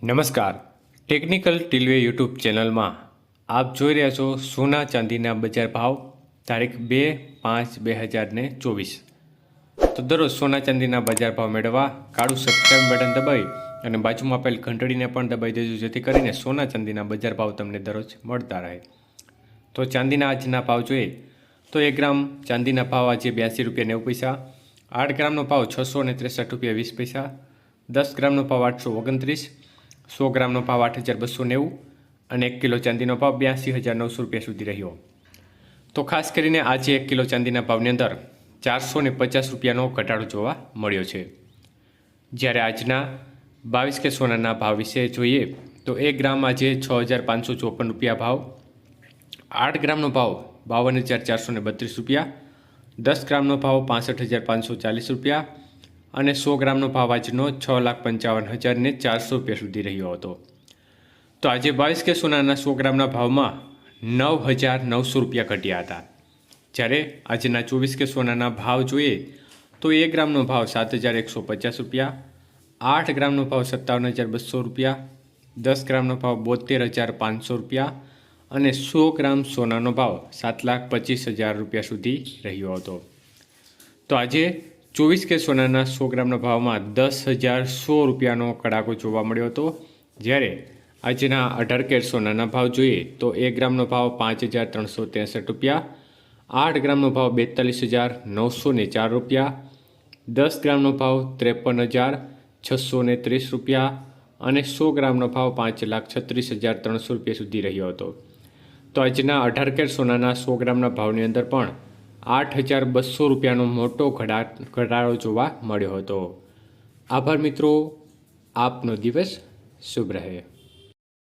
નમસ્કાર, technical ટીલવે YouTube ચેનલમાં આપ જોઈ રહ્યા છો સોના ચાંદીના બજાર ભાવ તારીખ 2/5/2024। તો દરરોજ સોના ચાંદીના બજાર ભાવ મેળવવા કાળું સબસ્ક્રાઇબ બટન દબાવી અને બાજુમાં આપેલ ઘંટડીને પણ દબાવી દેજો, જેથી કરીને સોના ચાંદીના બજાર ભાવ તમને દરરોજ મળતા રહે। તો ચાંદીના આજના ભાવ જોઈએ તો 1 ગ્રામ ચાંદીના ભાવ આજે 82.90, 8 ગ્રામનો ભાવ 663.20, 10 ગ્રામનો ભાવ 829, 100 ગ્રામનો ભાવ 8,290 અને 1 કિલો ચાંદીનો ભાવ 82,900 રૂપિયા સુધી રહ્યો। તો ખાસ કરીને આજે 1 કિલો ચાંદીના ભાવની અંદર 450 રૂપિયાનો ઘટાડો જોવા મળ્યો છે। જ્યારે આજના 22 કે સોનાના ભાવ વિશે જોઈએ તો 1 ગ્રામ આજે 6,554 રૂપિયા ભાવ, 8 ગ્રામનો ભાવ 52,432 રૂપિયા, 10 ગ્રામનો ભાવ 65,540 રૂપિયા અને 100 ગ્રામનો ભાવ આજનો 6,55,400 રૂપિયા સુધી રહ્યો હતો। તો આજે 22 કે સોનાના 100 ગ્રામના ભાવમાં 9,900 રૂપિયા ઘટ્યા હતા। જ્યારે આજના 24 કે સોનાના ભાવ જોઈએ તો 1 ગ્રામનો ભાવ 7,150 રૂપિયા, 8 ગ્રામનો ભાવ 57,200 રૂપિયા, 10 ગ્રામનો ભાવ 72,500 રૂપિયા અને 100 ગ્રામ સોનાનો ભાવ 7,25,000 રૂપિયા સુધી રહ્યો હતો। તો આજે 24 કે સોનાના 100 ગ્રામના ભાવમાં 10,100 રૂપિયાનો કડાકો જોવા મળ્યો હતો। જ્યારે આજના 18 કેરેટ સોનાના ભાવ જોઈએ તો 1 ગ્રામનો ભાવ 5,363 રૂપિયા, 8 ગ્રામનો ભાવ 42,904 રૂપિયા, 10 ગ્રામનો ભાવ 53,630 રૂપિયા અને 100 ગ્રામનો ભાવ 5,36,300 રૂપિયા સુધી રહ્યો હતો। તો આજના 18 કેરેટ સોનાના 100 ગ્રામના ભાવની અંદર પણ 8,200 રૂપિયાનો મોટો ઘટાડો જોવા મળ્યો હતો। આભાર મિત્રો, આપનો દિવસ શુભ રહે।